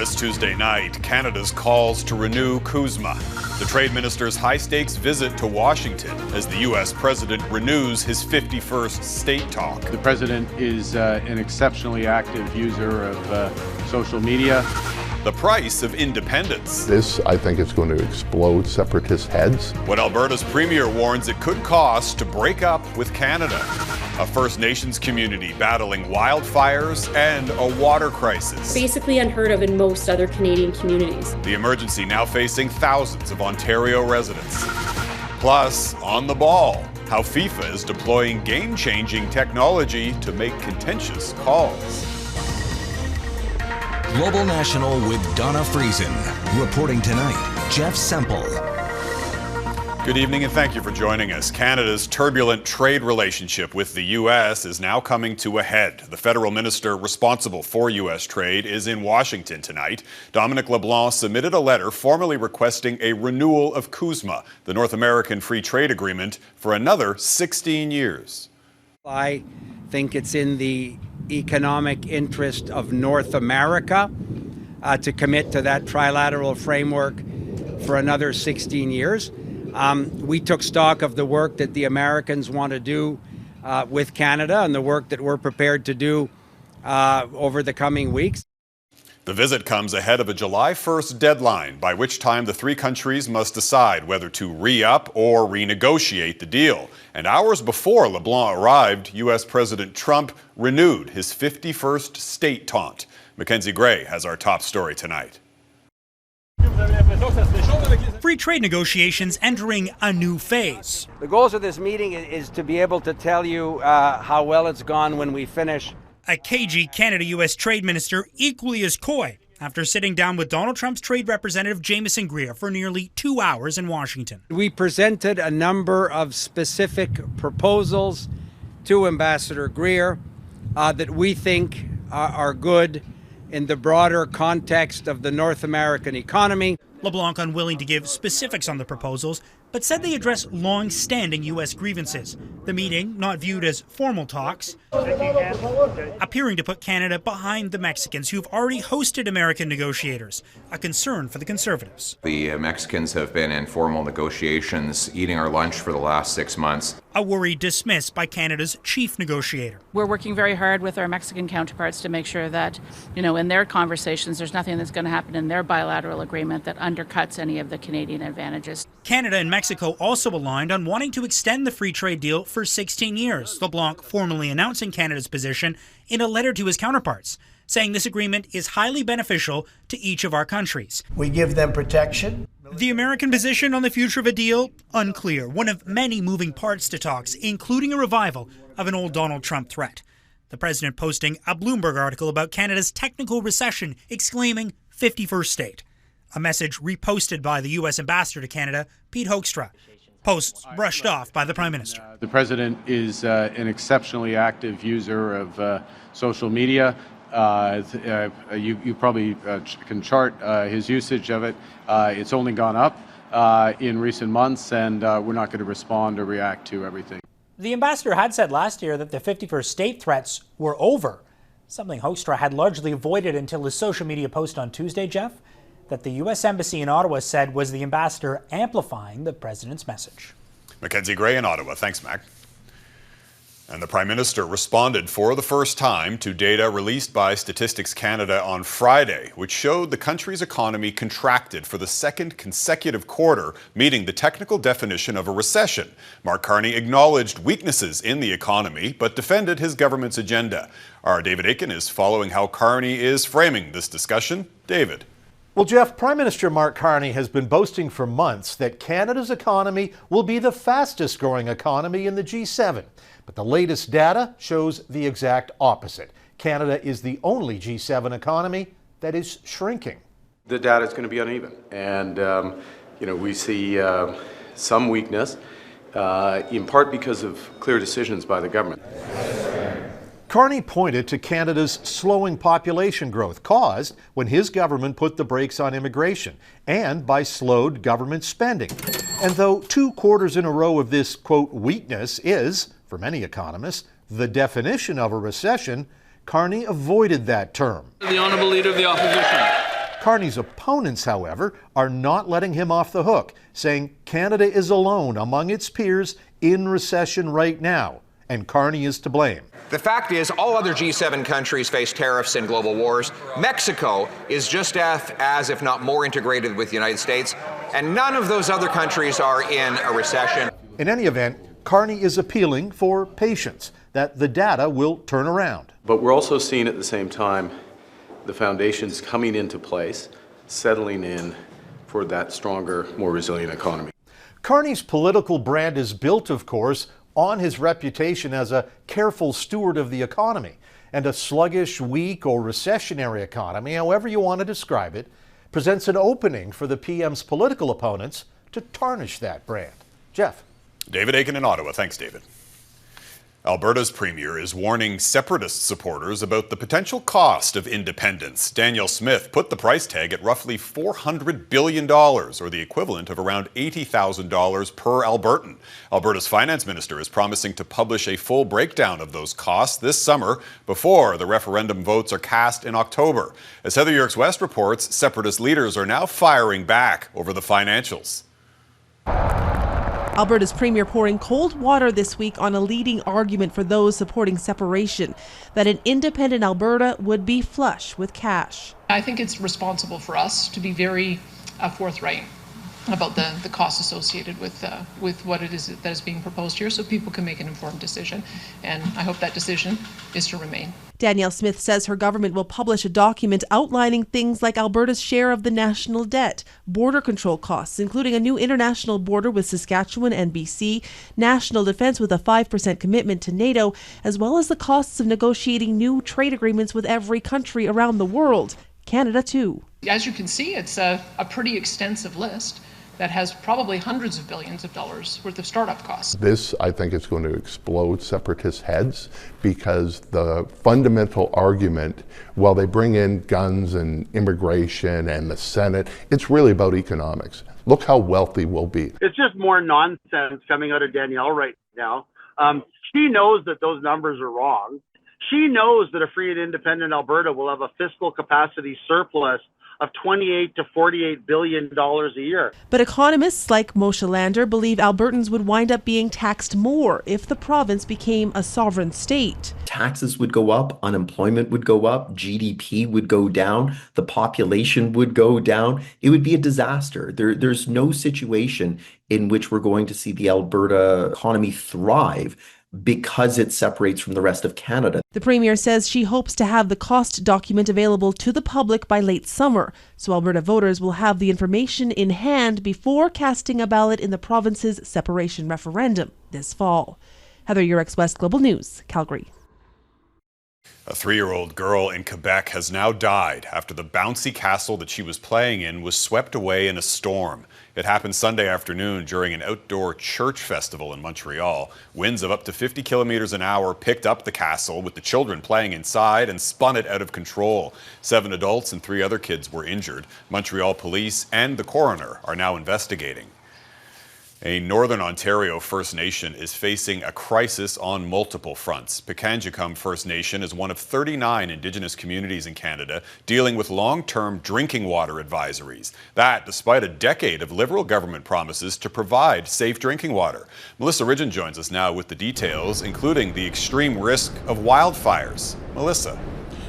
miss Tuesday night, Canada's calls to renew CUSMA, the trade minister's high-stakes visit to Washington as the U.S. president renews his 51st state talk. The president is an exceptionally active user of social media. The price of independence. This, I think, is going to explode separatist heads. What Alberta's premier warns it could cost to break up with Canada. A First Nations community battling wildfires and a water crisis. Basically unheard of in most other Canadian communities. The emergency now facing thousands of Ontario residents. Plus, on the ball, how FIFA is deploying game-changing technology to make contentious calls. Global National with Donna Friesen. Reporting tonight, Jeff Semple. Good evening and thank you for joining us. Canada's turbulent trade relationship with the U.S. is now coming to a head. The federal minister responsible for U.S. trade is in Washington tonight. Dominic LeBlanc submitted a letter formally requesting a renewal of CUSMA, the North American Free Trade Agreement, for another 16 years. I think it's in the economic interest of North America to commit to that trilateral framework for another 16 years. We took stock of the work that the Americans want to do with Canada and the work that we're prepared to do over the coming weeks. The visit comes ahead of a July 1st deadline, by which time the three countries must decide whether to re-up or renegotiate the deal. And hours before LeBlanc arrived, U.S. President Trump renewed his 51st state taunt. Mackenzie Gray has our top story tonight. Free trade negotiations entering a new phase. The goals of this meeting is to be able to tell you how well it's gone when we finish. A cagey Canada-U.S. trade minister equally as coy after sitting down with Donald Trump's trade representative Mackenzie Gray for nearly 2 hours in Washington. We presented a number of specific proposals to Ambassador Greer that we think are good in the broader context of the North American economy. LeBlanc unwilling to give specifics on the proposals, but said they address long-standing U.S. grievances. The meeting, not viewed as formal talks, appearing to put Canada behind the Mexicans, who've already hosted American negotiators, a concern for the Conservatives. The Mexicans have been in formal negotiations, eating our lunch for the last 6 months. A worry dismissed by Canada's chief negotiator. We're working very hard with our Mexican counterparts to make sure that, in their conversations, there's nothing that's going to happen in their bilateral agreement that undercuts any of the Canadian advantages. Canada and Mexico also aligned on wanting to extend the free trade deal for 16 years. LeBlanc formally announcing Canada's position in a letter to his counterparts, saying this agreement is highly beneficial to each of our countries. We give them protection. The American position on the future of a deal? Unclear. One of many moving parts to talks, including a revival of an old Donald Trump threat. The president posting a Bloomberg article about Canada's technical recession, exclaiming 51st state. A message reposted by the U.S. ambassador to Canada, Pete Hoekstra. Posts brushed off by the Prime Minister. The president is an exceptionally active user of social media. You probably can chart his usage of it. It's only gone up in recent months, and we're not going to respond or react to everything. The ambassador had said last year that the 51st state threats were over, something Hoekstra had largely avoided until his social media post on Tuesday, Jeff, that the U.S. Embassy in Ottawa said was the ambassador amplifying the president's message. Mackenzie Gray in Ottawa. Thanks, Mac. And the Prime Minister responded for the first time to data released by Statistics Canada on Friday, which showed the country's economy contracted for the second consecutive quarter, meeting the technical definition of a recession. Mark Carney acknowledged weaknesses in the economy, but defended his government's agenda. Our David Aiken is following how Carney is framing this discussion. David. Well, Jeff, Prime Minister Mark Carney has been boasting for months that Canada's economy will be the fastest growing economy in the G7. But the latest data shows the exact opposite. Canada is the only G7 economy that is shrinking. The data is going to be uneven. And, we see some weakness, in part because of clear decisions by the government. Carney pointed to Canada's slowing population growth caused when his government put the brakes on immigration and by slowed government spending. And though 2 quarters in a row of this, quote, weakness is, for many economists, the definition of a recession, Carney avoided that term. The Honourable Leader of the Opposition. Carney's opponents, however, are not letting him off the hook, saying Canada is alone among its peers in recession right now, and Carney is to blame. The fact is, all other G7 countries face tariffs and global wars. Mexico is just as, if not more, integrated with the United States, and none of those other countries are in a recession. In any event, Carney is appealing for patience, that the data will turn around. But we're also seeing at the same time the foundations coming into place, settling in for that stronger, more resilient economy. Carney's political brand is built, of course, on his reputation as a careful steward of the economy. And a sluggish, weak, or recessionary economy, however you want to describe it, presents an opening for the PM's political opponents to tarnish that brand. Jeff. David Aiken in Ottawa. Thanks, David. Alberta's Premier is warning separatist supporters about the potential cost of independence. Danielle Smith put the price tag at roughly $400 billion, or the equivalent of around $80,000 per Albertan. Alberta's finance minister is promising to publish a full breakdown of those costs this summer before the referendum votes are cast in October. As Heather Yourex-West reports, separatist leaders are now firing back over the financials. Alberta's Premier pouring cold water this week on a leading argument for those supporting separation, that an independent Alberta would be flush with cash. I think it's responsible for us to be very forthright about the costs associated with what it is that is being proposed here, so people can make an informed decision. And I hope that decision is to remain. Danielle Smith says her government will publish a document outlining things like Alberta's share of the national debt, border control costs, including a new international border with Saskatchewan and BC, national defense with a 5% commitment to NATO, as well as the costs of negotiating new trade agreements with every country around the world, Canada too. As you can see, it's a pretty extensive list that has probably hundreds of billions of dollars worth of startup costs. This, I think, is going to explode separatist heads, because the fundamental argument, while they bring in guns and immigration and the Senate, it's really about economics. Look how wealthy we'll be. It's just more nonsense coming out of Danielle right now. She knows that those numbers are wrong. She knows that a free and independent Alberta will have a fiscal capacity surplus of $28 to $48 billion a year. But economists like Moshe Lander believe Albertans would wind up being taxed more if the province became a sovereign state. Taxes would go up, unemployment would go up, GDP would go down, the population would go down. It would be a disaster. There's no situation in which we're going to see the Alberta economy thrive because it separates from the rest of Canada. The Premier says she hopes to have the cost document available to the public by late summer, so Alberta voters will have the information in hand before casting a ballot in the province's separation referendum this fall. Heather Yourex-West, Global News, Calgary. A 3-year-old girl in Quebec has now died after the bouncy castle that she was playing in was swept away in a storm. It happened Sunday afternoon during an outdoor church festival in Montreal. Winds of up to 50 kilometers an hour picked up the castle, with the children playing inside, and spun it out of control. 7 adults and 3 other kids were injured. Montreal police and the coroner are now investigating. A Northern Ontario First Nation is facing a crisis on multiple fronts. Pikangikum First Nation is one of 39 Indigenous communities in Canada dealing with long-term drinking water advisories. That despite a decade of Liberal government promises to provide safe drinking water. Melissa Ridgen joins us now with the details, including the extreme risk of wildfires. Melissa.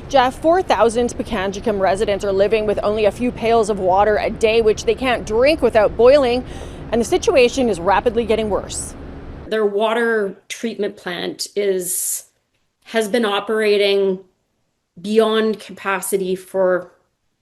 Jeff, 4,000 Pikangikum residents are living with only a few pails of water a day, which they can't drink without boiling. And the situation is rapidly getting worse. Their water treatment plant has been operating beyond capacity for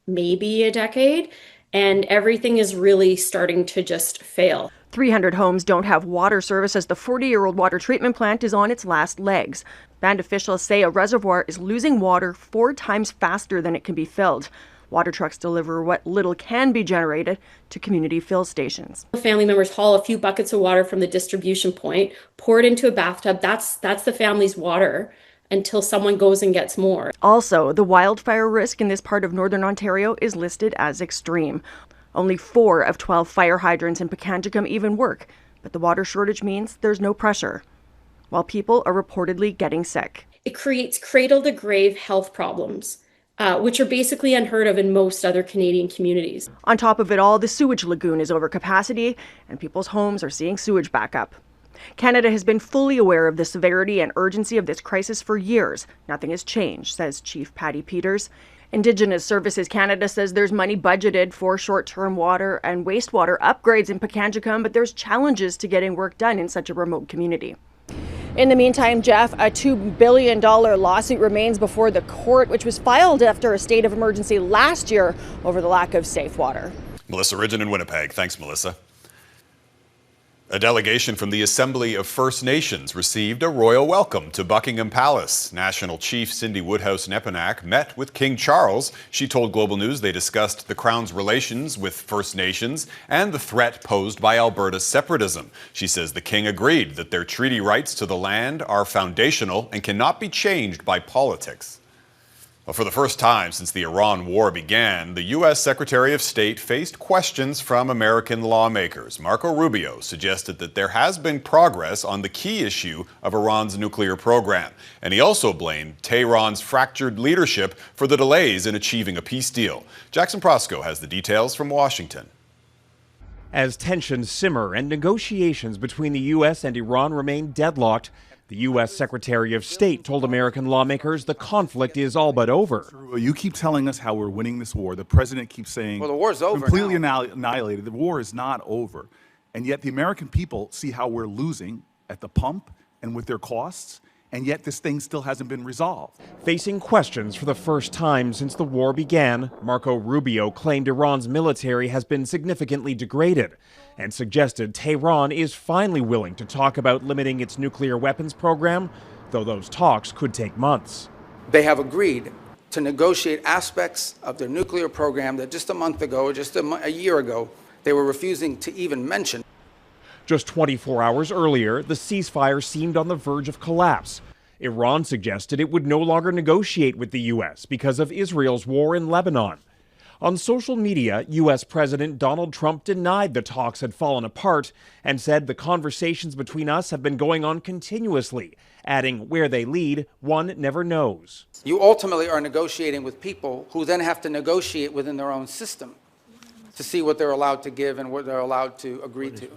maybe a decade, and everything is really starting to just fail. 300 homes don't have water service as the 40-year-old water treatment plant is on its last legs. Band officials say a reservoir is losing water 4 times faster than it can be filled. Water trucks deliver what little can be generated to community fill stations. Family members haul a few buckets of water from the distribution point, pour it into a bathtub. That's the family's water until someone goes and gets more. Also, the wildfire risk in this part of Northern Ontario is listed as extreme. Only 4 of 12 fire hydrants in Pikangikum even work, but the water shortage means there's no pressure, while people are reportedly getting sick. It creates cradle-to-grave health problems. which are basically unheard of in most other Canadian communities. On top of it all, the sewage lagoon is over capacity and people's homes are seeing sewage back up. Canada has been fully aware of the severity and urgency of this crisis for years. Nothing has changed, says Chief Patty Peters. Indigenous Services Canada says there's money budgeted for short-term water and wastewater upgrades in Pikangikum, but there's challenges to getting work done in such a remote community. In the meantime, Jeff, a $2 billion lawsuit remains before the court, which was filed after a state of emergency last year over the lack of safe water. Melissa Ridgen in Winnipeg. Thanks, Melissa. A delegation from the Assembly of First Nations received a royal welcome to Buckingham Palace. National Chief Cindy Woodhouse-Nepinak met with King Charles. She told Global News they discussed the Crown's relations with First Nations and the threat posed by Alberta's separatism. She says the King agreed that their treaty rights to the land are foundational and cannot be changed by politics. Well, for the first time since the Iran war began, the U.S. Secretary of State faced questions from American lawmakers. Marco Rubio suggested that there has been progress on the key issue of Iran's nuclear program. And he also blamed Tehran's fractured leadership for the delays in achieving a peace deal. Jackson Prosco has the details from Washington. As tensions simmer and negotiations between the U.S. and Iran remain deadlocked, the U.S. Secretary of State told American lawmakers the conflict is all but over. You keep telling us how we're winning this war. The president keeps saying, well, the war's over completely now. Annihilated. The war is not over. And yet the American people see how we're losing at the pump and with their costs, and yet this thing still hasn't been resolved. Facing questions for the first time since the war began, Marco Rubio claimed Iran's military has been significantly degraded and suggested Tehran is finally willing to talk about limiting its nuclear weapons program, though those talks could take months. They have agreed to negotiate aspects of their nuclear program that just a month ago, just a year ago, they were refusing to even mention. Just 24 hours earlier, the ceasefire seemed on the verge of collapse. Iran suggested it would no longer negotiate with the U.S. because of Israel's war in Lebanon. On social media, U.S. President Donald Trump denied the talks had fallen apart and said the conversations between us have been going on continuously, adding where they lead, one never knows. You ultimately are negotiating with people who then have to negotiate within their own system to see what they're allowed to give and what they're allowed to agree to.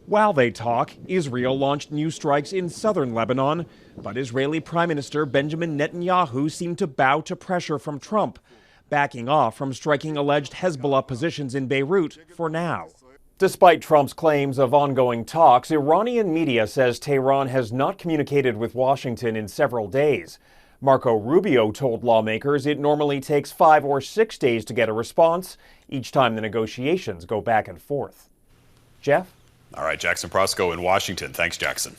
While they talk, Israel launched new strikes in southern Lebanon, but Israeli Prime Minister Benjamin Netanyahu seemed to bow to pressure from Trump, backing off from striking alleged Hezbollah positions in Beirut for now. Despite Trump's claims of ongoing talks, Iranian media says Tehran has not communicated with Washington in several days. Marco Rubio told lawmakers it normally takes 5 or 6 days to get a response, each time the negotiations go back and forth. Jeff? All right, Jackson Prosco in Washington. Thanks, Jackson.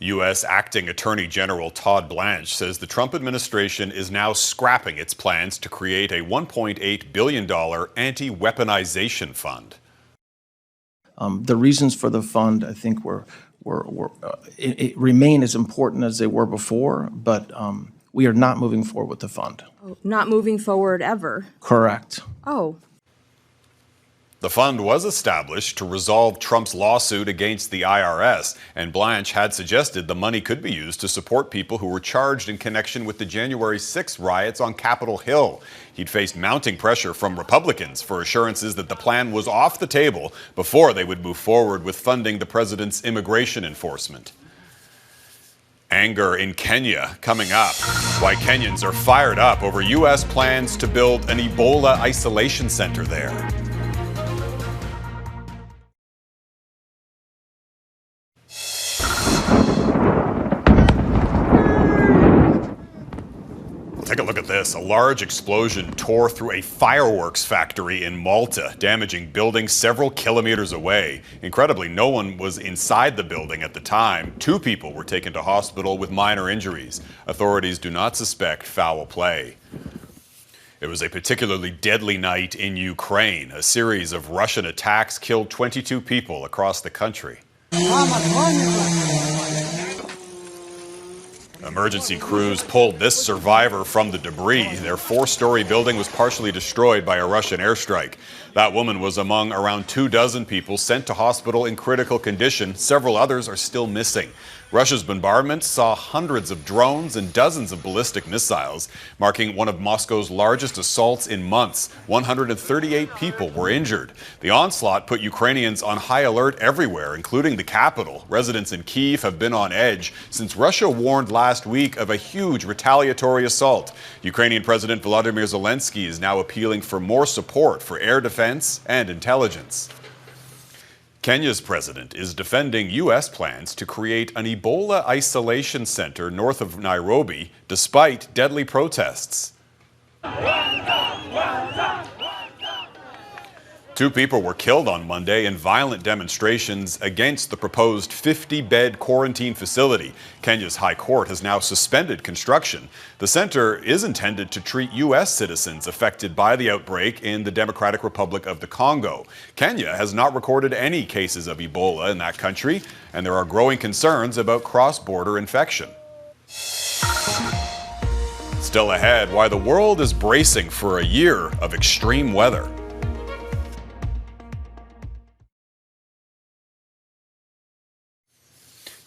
U.S. Acting Attorney General Todd Blanche says the Trump administration is now scrapping its plans to create a $1.8 billion anti-weaponization fund. The reasons for the fund, I think, it remain as important as they were before, but we are not moving forward with the fund. Oh, not moving forward ever? Correct. Oh. The fund was established to resolve Trump's lawsuit against the IRS, and Blanche had suggested the money could be used to support people who were charged in connection with the January 6th riots on Capitol Hill. He'd faced mounting pressure from Republicans for assurances that the plan was off the table before they would move forward with funding the president's immigration enforcement. Anger in Kenya coming up. Why Kenyans are fired up over U.S. plans to build an Ebola isolation center there. Take a look at this. A large explosion tore through a fireworks factory in Malta, damaging buildings several kilometers away. Incredibly, no one was inside the building at the time. 2 people were taken to hospital with minor injuries. Authorities do not suspect foul play. It was a particularly deadly night in Ukraine. A series of Russian attacks killed 22 people across the country. Emergency crews pulled this survivor from the debris. Their 4-story building was partially destroyed by a Russian airstrike. That woman was among around 24 people sent to hospital in critical condition. Several others are still missing. Russia's bombardment saw hundreds of drones and dozens of ballistic missiles, marking one of Moscow's largest assaults in months. 138 people were injured. The onslaught put Ukrainians on high alert everywhere, including the capital. Residents in Kyiv have been on edge since Russia warned last week of a huge retaliatory assault. Ukrainian President Volodymyr Zelensky is now appealing for more support for air defense and intelligence. Kenya's president is defending U.S. plans to create an Ebola isolation center north of Nairobi, despite deadly protests. 2 people were killed on Monday in violent demonstrations against the proposed 50-bed quarantine facility. Kenya's High Court has now suspended construction. The center is intended to treat U.S. citizens affected by the outbreak in the Democratic Republic of the Congo. Kenya has not recorded any cases of Ebola in that country, and there are growing concerns about cross-border infection. Still ahead, why the world is bracing for a year of extreme weather.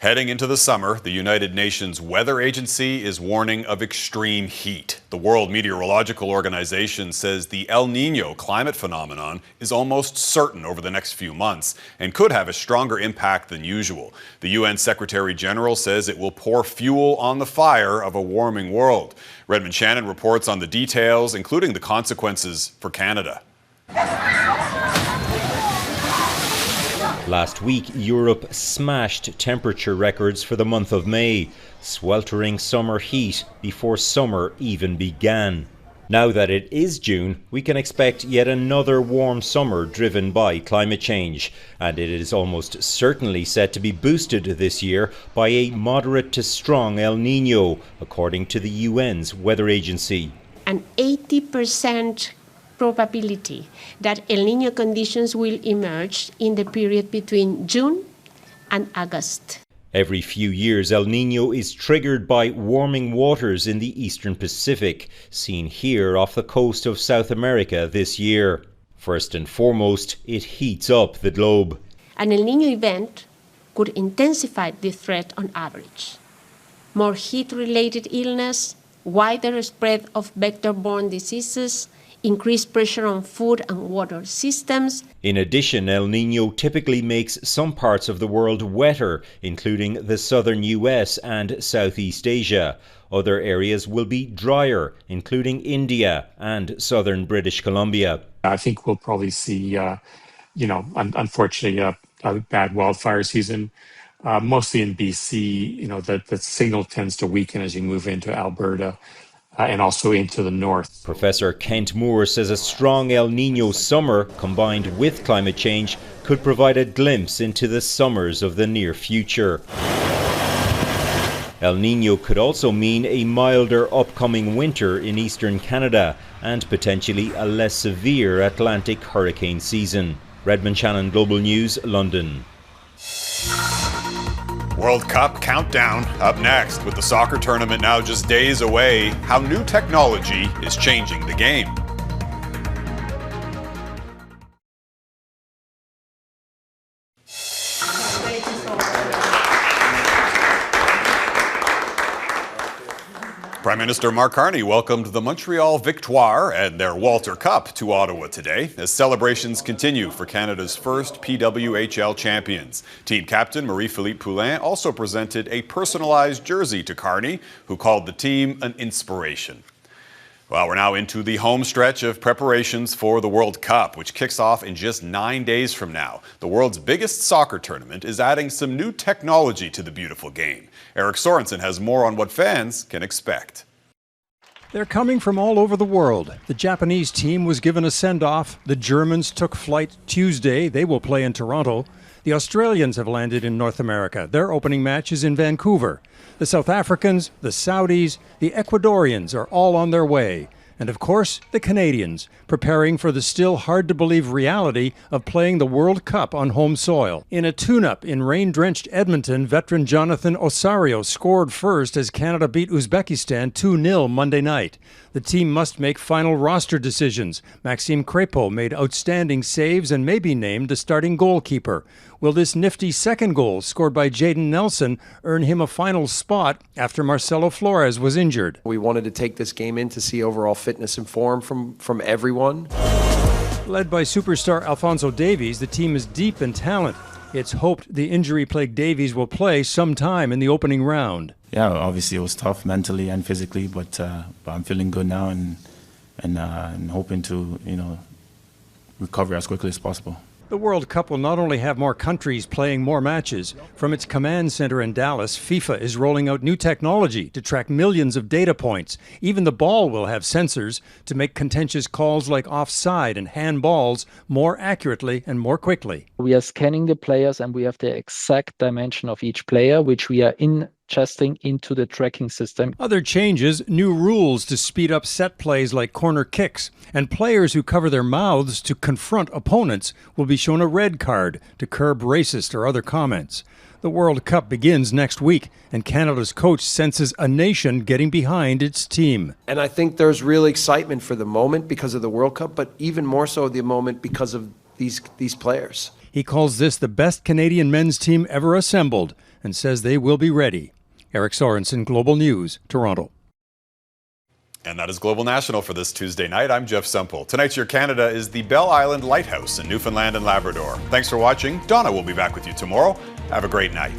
Heading into the summer, the United Nations Weather Agency is warning of extreme heat. The World Meteorological Organization says the El Niño climate phenomenon is almost certain over the next few months and could have a stronger impact than usual. The UN Secretary General says it will pour fuel on the fire of a warming world. Redmond Shannon reports on the details, including the consequences for Canada. Last week, Europe smashed temperature records for the month of May, sweltering summer heat before summer even began. Now that it is June, we can expect yet another warm summer driven by climate change, and it is almost certainly set to be boosted this year by a moderate to strong El Niño, according to the UN's weather agency. An 80% probability that El Niño conditions will emerge in the period between June and August. Every few years, El Niño is triggered by warming waters in the eastern Pacific, seen here off the coast of South America this year. First and foremost, it heats up the globe. An El Niño event could intensify the threat on average. More heat-related illness, wider spread of vector-borne diseases, increased pressure on food and water systems. In addition, El Niño typically makes some parts of the world wetter, including the southern U.S. and Southeast Asia. Other areas will be drier, including India and southern British Columbia. I think we'll probably see, unfortunately, a bad wildfire season. Mostly in BC, the signal tends to weaken as you move into Alberta. And also into the north. Professor Kent Moore says a strong El Niño summer combined with climate change could provide a glimpse into the summers of the near future. El Niño could also mean a milder upcoming winter in eastern Canada and potentially a less severe Atlantic hurricane season. Redmond Shannon, Global News, London. World Cup countdown up next, with the soccer tournament now just days away. How new technology is changing the game. Prime Minister Mark Carney welcomed the Montreal Victoire and their Walter Cup to Ottawa today as celebrations continue for Canada's first PWHL champions. Team captain Marie-Philippe Poulin also presented a personalized jersey to Carney, who called the team an inspiration. Well, we're now into the home stretch of preparations for the World Cup, which kicks off in just 9 days from now. The world's biggest soccer tournament is adding some new technology to the beautiful game. Eric Sorensen has more on what fans can expect. They're coming from all over the world. The Japanese team was given a send-off. The Germans took flight Tuesday. They will play in Toronto. The Australians have landed in North America. Their opening match is in Vancouver. The South Africans, the Saudis, the Ecuadorians are all on their way. And of course, the Canadians, preparing for the still hard-to-believe reality of playing the World Cup on home soil. In a tune-up in rain-drenched Edmonton, veteran Jonathan Osorio scored first as Canada beat Uzbekistan 2-0 Monday night. The team must make final roster decisions. Maxime Crépeau made outstanding saves and may be named the starting goalkeeper. Will this nifty second goal, scored by Jaden Nelson, earn him a final spot after Marcelo Flores was injured? We wanted to take this game in to see overall fitness and form from everyone. Led by superstar Alphonso Davies, the team is deep in talent. It's hoped the injury-plagued Davies will play sometime in the opening round. Yeah, obviously it was tough mentally and physically, but I'm feeling good now and hoping to, recover as quickly as possible. The World Cup will not only have more countries playing more matches. From its command center in Dallas, FIFA is rolling out new technology to track millions of data points. Even the ball will have sensors to make contentious calls like offside and handballs more accurately and more quickly. We are scanning the players and we have the exact dimension of each player, which we are ingesting into the tracking system. Other changes, new rules to speed up set plays like corner kicks, and players who cover their mouths to confront opponents will be shown a red card to curb racist or other comments. The World Cup begins next week, and Canada's coach senses a nation getting behind its team. And I think there's real excitement for the moment because of the World Cup, but even more so the moment because of these players. He calls this the best Canadian men's team ever assembled and says they will be ready. Eric Sorensen, Global News, Toronto. And that is Global National for this Tuesday night. I'm Jeff Semple. Tonight's Your Canada is the Bell Island Lighthouse in Newfoundland and Labrador. Thanks for watching. Donna will be back with you tomorrow. Have a great night.